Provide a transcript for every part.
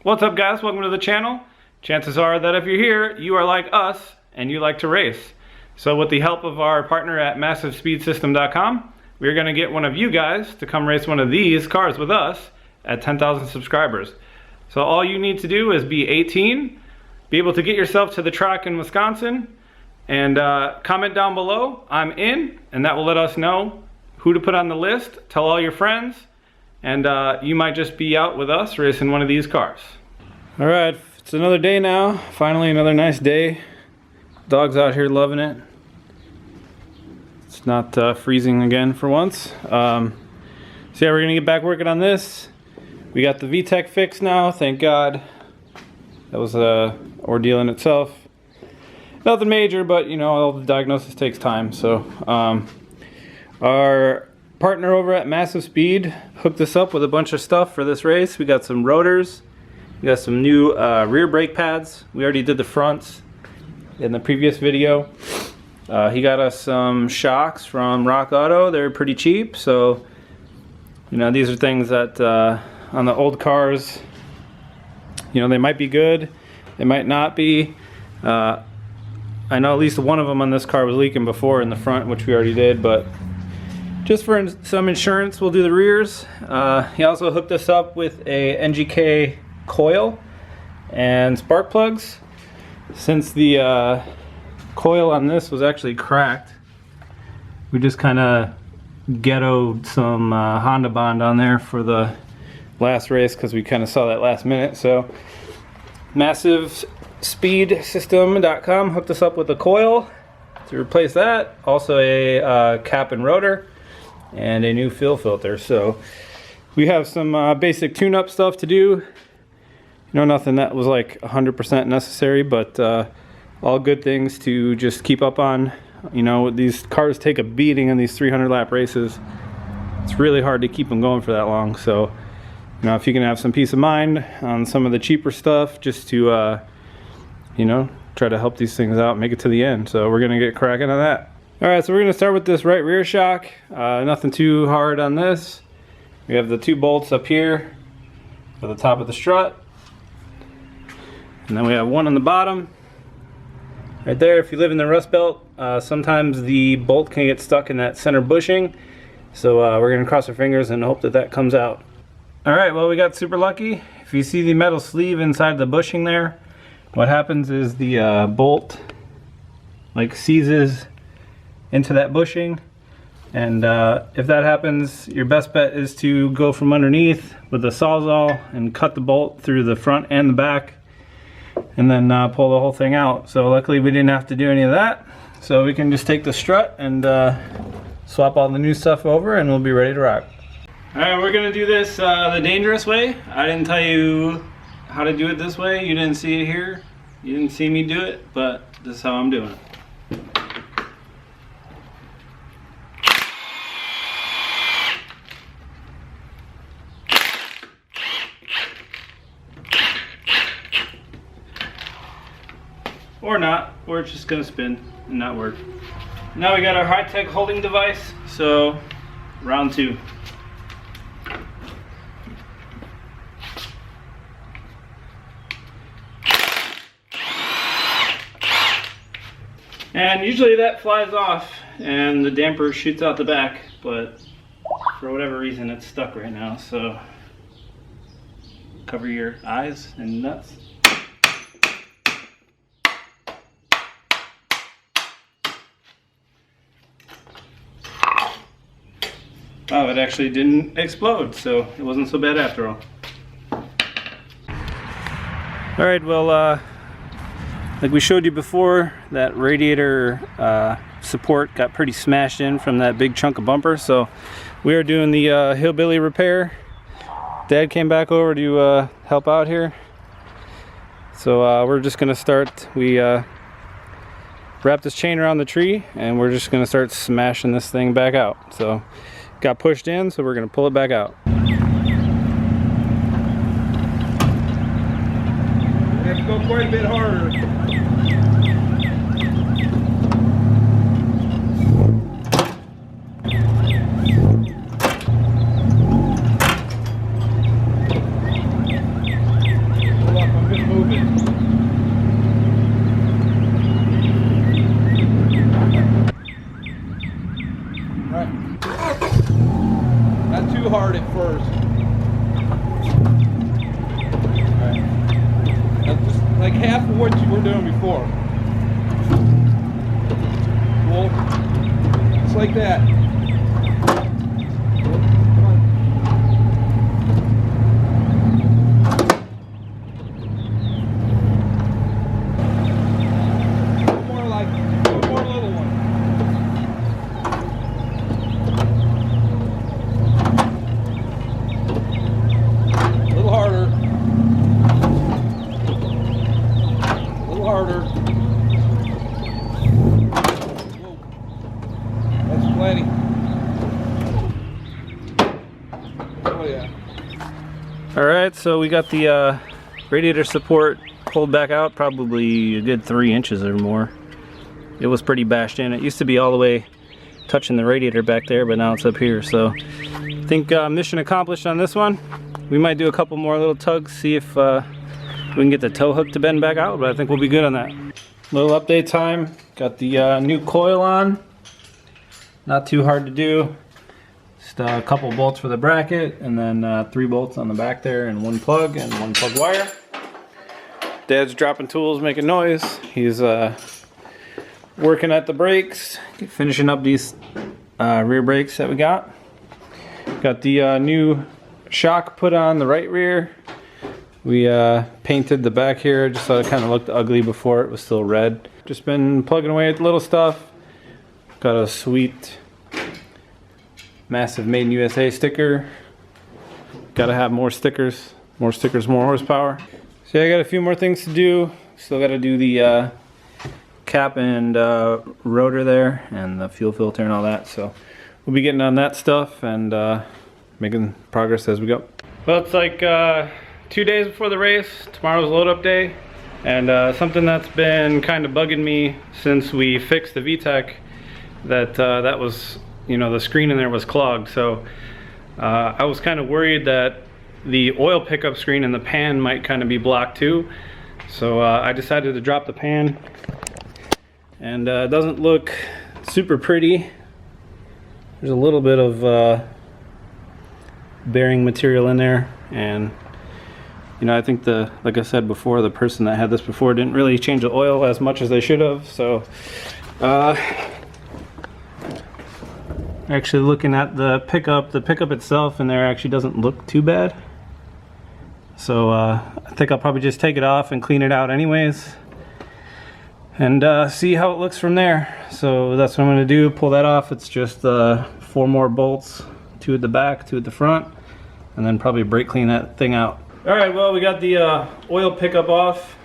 What's up, guys? Welcome to the channel. Chances are that if you're here, you are like us and you like to race. So with the help of our partner at MassiveSpeedSystem.com, we're going to get one of you guys to come race one of these cars with us at 10,000 subscribers. So all you need to do is be 18, be able to get yourself to the track in Wisconsin, and comment down below, "I'm in," and that will let us know who to put on the list. Tell all your friends, and you might just be out with us racing one of these cars. All right, it's another day now. Finally, another nice day. Dog's out here loving it. It's not freezing again for once. So yeah, we're gonna get back working on this. We got the VTEC fixed now, thank God. That was a ordeal in itself. Nothing major, but you know, all the diagnosis takes time. So our partner over at Massive Speed hooked us up with a bunch of stuff for this race. We got some rotors, we got some new rear brake pads. We already did the fronts in the previous video. He got us some shocks from Rock Auto. They're pretty cheap, so you know, these are things that on the old cars, you know, they might be good, they might not be. I know at least one of them on this car was leaking before in the front, which we already did, but just for some insurance, we'll do the rears. He also hooked us up with a NGK coil and spark plugs. Since the coil on this was actually cracked, we just kind of ghettoed some Honda Bond on there for the last race because we kind of saw that last minute. So MassiveSpeedSystem.com hooked us up with a coil to replace that. Also a cap and rotor and a new fuel filter. So we have some basic tune-up stuff to do. You know, nothing that was like 100% necessary, but all good things to just keep up on. You know, these cars take a beating in these 300 lap races. It's really hard to keep them going for that long. So, you know, if you can have some peace of mind on some of the cheaper stuff, just to, you know, try to help these things out, make it to the end. So we're gonna get cracking on that. All right, so we're gonna start with this right rear shock. Nothing too hard on this. We have the 2 bolts up here for the top of the strut. And then we have one on the bottom. Right there, if you live in the Rust Belt, sometimes the bolt can get stuck in that center bushing. So we're gonna cross our fingers and hope that that comes out. All right, well, we got super lucky. If you see the metal sleeve inside the bushing there, what happens is the bolt like seizes into that bushing. And if that happens, your best bet is to go from underneath with a Sawzall and cut the bolt through the front and the back, and then pull the whole thing out. So luckily we didn't have to do any of that. So we can just take the strut and swap all the new stuff over and we'll be ready to rock. All right, we're gonna do this the dangerous way. I didn't tell you how to do it this way. You didn't see it here. You didn't see me do it, but this is how I'm doing it. Or not, or it's just gonna spin and not work. Now we got our high-tech holding device, so round 2. And usually that flies off and the damper shoots out the back, but for whatever reason it's stuck right now, so cover your eyes and nuts. Oh, it actually didn't explode, so it wasn't so bad after all. All right, well, like we showed you before, that radiator support got pretty smashed in from that big chunk of bumper, so we are doing the hillbilly repair. Dad came back over to help out here. So we're just gonna start, we wrapped this chain around the tree and we're just gonna start smashing this thing back out. So got pushed in, so we're gonna pull it back out. We have to go quite a bit harder. like half of what you were doing before. Cool. Just like that. Come on. One more little one. A little harder. A little harder. Whoa. That's plenty. Oh yeah. All right, so we got the radiator support pulled back out, probably a good 3 inches or more. It was pretty bashed in. It used to be all the way touching the radiator back there, but now it's up here. So I think mission accomplished on this one. We might do a couple more little tugs, see if we can get the tow hook to bend back out, but I think we'll be good on that. Little update time. Got the new coil on. Not too hard to do. Just a couple bolts for the bracket, and then 3 bolts on the back there, and 1 plug and 1 plug wire. Dad's dropping tools, making noise. He's working at the brakes, finishing up these rear brakes that we got. Got the new shock put on the right rear. We painted the back here, just thought it kind of looked ugly before it was still red. Just been plugging away at the little stuff. Got a sweet, massive Made in USA sticker. Gotta have more stickers, more horsepower. So yeah, I got a few more things to do. Still gotta do the cap and rotor there, and the fuel filter and all that. So we'll be getting on that stuff and making progress as we go. Well, it's like 2 days before the race. Tomorrow's load up day, and something that's been kind of bugging me since we fixed the VTEC, that was, you know, the screen in there was clogged. So I was kind of worried that the oil pickup screen in the pan might kind of be blocked too. So I decided to drop the pan, and it doesn't look super pretty. There's a little bit of bearing material in there, and you know, I think like I said before, the person that had this before didn't really change the oil as much as they should have. So actually looking at the pickup itself in there actually doesn't look too bad. So I think I'll probably just take it off and clean it out anyways, and see how it looks from there. So that's what I'm going to do, pull that off. It's just 4 more bolts, 2 at the back, 2 at the front, and then probably brake clean that thing out. Alright, well, we got the oil pickup off.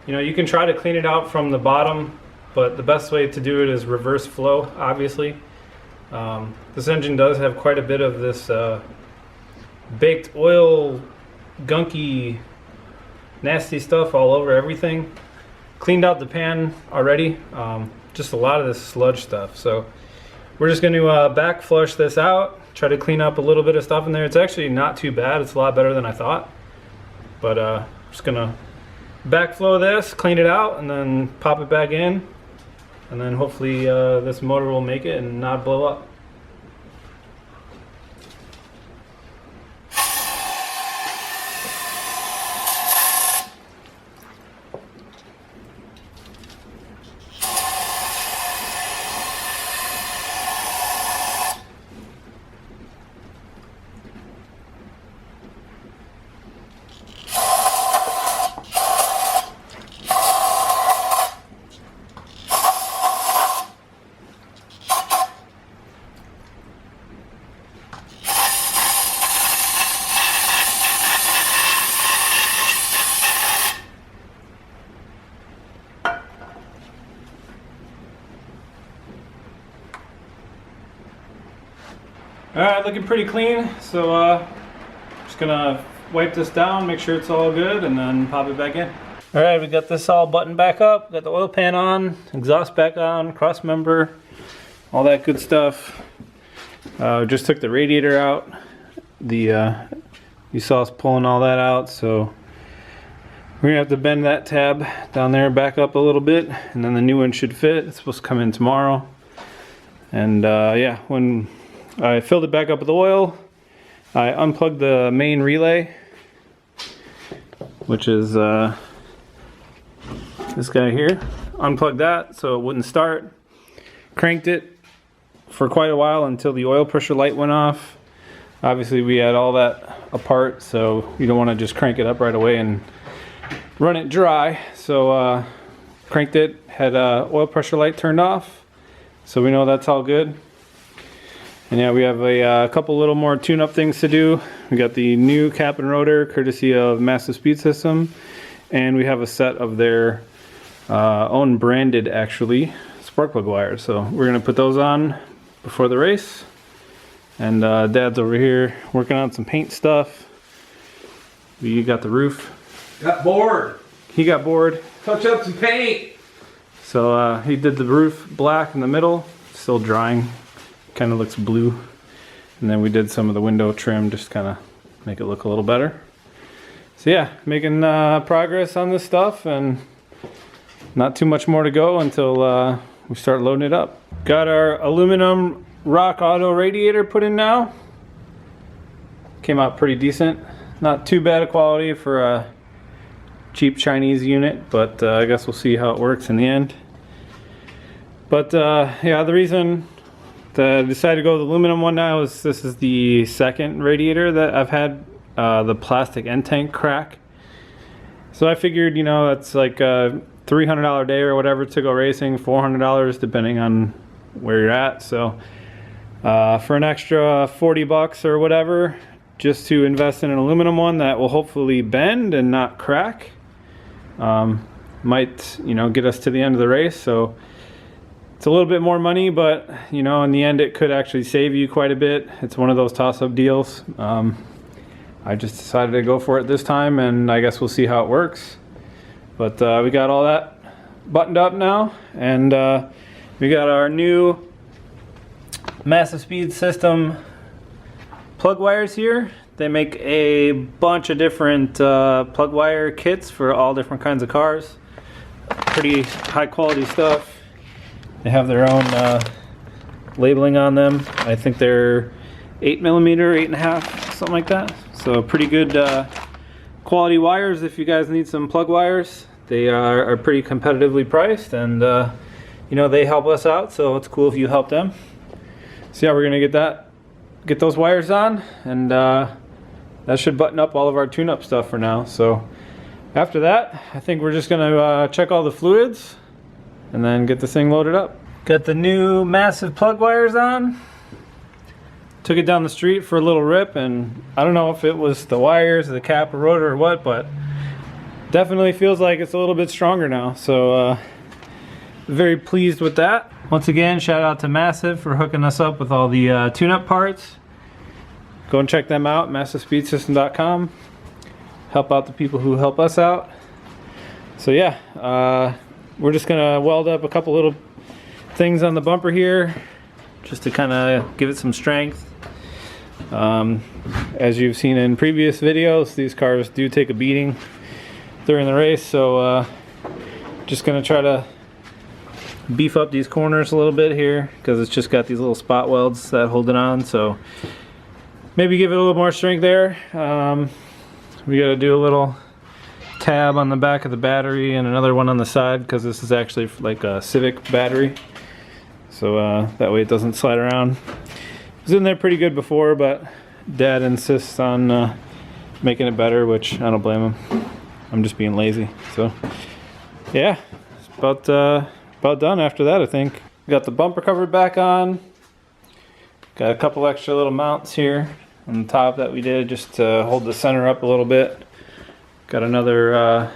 You know, you can try to clean it out from the bottom, but the best way to do it is reverse flow, obviously. This engine does have quite a bit of this baked oil, gunky, nasty stuff all over everything. Cleaned out the pan already, just a lot of this sludge stuff. So we're just going to back flush this out, try to clean up a little bit of stuff in there. It's actually not too bad. It's a lot better than I thought. But just going to backflow this, clean it out, and then pop it back in. And then hopefully this motor will make it and not blow up. Alright, looking pretty clean, so just gonna wipe this down, make sure it's all good, and then pop it back in. Alright, we got this all buttoned back up, got the oil pan on, exhaust back on, cross member, all that good stuff. Just took the radiator out. You saw us pulling all that out, so we're gonna have to bend that tab down there back up a little bit, and then the new one should fit. It's supposed to come in tomorrow. And yeah, when I filled it back up with oil, I unplugged the main relay, which is this guy here. Unplugged that so it wouldn't start. Cranked it for quite a while until the oil pressure light went off. Obviously we had all that apart, so you don't want to just crank it up right away and run it dry. So cranked it, had oil pressure light turned off, so we know that's all good. And yeah, we have a couple little more tune-up things to do. We got the new cap and rotor courtesy of Massive Speed System, and we have a set of their own branded, actually, spark plug wires. So we're gonna put those on before the race. And Dad's over here working on some paint stuff. We got the roof. Got bored. He got bored. Touch up some paint. So he did the roof black in the middle, still drying. Kind of looks blue. And then we did some of the window trim, just kind of make it look a little better. So yeah, making progress on this stuff, and not too much more to go until we start loading it up. Got our aluminum Rock Auto radiator put in now. Came out pretty decent. Not too bad a quality for a cheap Chinese unit, but I guess we'll see how it works in the end. But yeah, the reason that I decided to go with the aluminum one now is this is the second radiator that I've had the plastic end tank crack. So I figured, you know, that's like a $300 day or whatever to go racing, $400 depending on where you're at. So for an extra 40 bucks or whatever, just to invest in an aluminum one that will hopefully bend and not crack, might, you know, get us to the end of the race. So it's a little bit more money, but you know, in the end it could actually save you quite a bit. It's one of those toss-up deals. I just decided to go for it this time, and I guess we'll see how it works. But we got all that buttoned up now, and we got our new Massive Speed System plug wires here. They make a bunch of different plug wire kits for all different kinds of cars. Pretty high quality stuff. They have their own labeling on them. I think they're 8mm, 8.5, something like that. So pretty good quality wires if you guys need some plug wires. They are pretty competitively priced, and you know, they help us out, so it's cool if you help them. So yeah, we're gonna get those wires on, and that should button up all of our tune-up stuff for now. So after that, I think we're just gonna check all the fluids and then get this thing loaded up. Got the new massive plug wires on. Took it down the street for a little rip, and I don't know if it was the wires, the cap, or rotor, or what, but definitely feels like it's a little bit stronger now. So very pleased with that. Once again, shout out to Massive for hooking us up with all the tune-up parts. Go and check them out, massivespeedsystem.com. Help out the people who help us out. So yeah, we're just gonna weld up a couple little things on the bumper here, just to kind of give it some strength. As you've seen in previous videos, these cars do take a beating during the race, so just gonna try to beef up these corners a little bit here, because it's just got these little spot welds that hold it on, so maybe give it a little more strength there. We got to do a little tab on the back of the battery and another one on the side, because this is actually like a Civic battery, so that way it doesn't slide around. It was in there pretty good before, but Dad insists on making it better, which I don't blame him. I'm just being lazy. So yeah, it's about done after that, I think. Got the bumper cover back on. Got a couple extra little mounts here on the top that we did just to hold the center up a little bit. Got another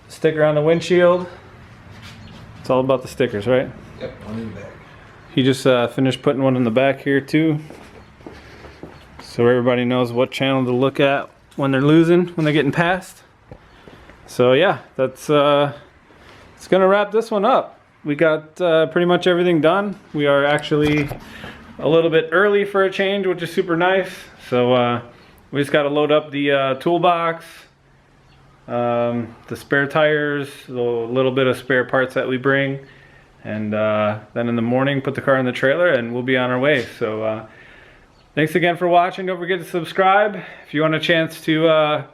sticker on the windshield. It's all about the stickers, right? Yep, one in the back. He just finished putting one in the back here too, so everybody knows what channel to look at when they're losing, when they're getting passed. So yeah, that's it's gonna wrap this one up. We got pretty much everything done. We are actually a little bit early for a change, which is super nice. So we just got to load up the toolbox, the spare tires, a little bit of spare parts that we bring, and then in the morning put the car in the trailer and we'll be on our way. So thanks again for watching. Don't forget to subscribe if you want a chance to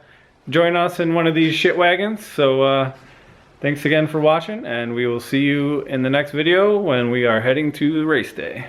join us in one of these shit wagons. So Thanks again for watching, and we will see you in the next video when we are heading to race day.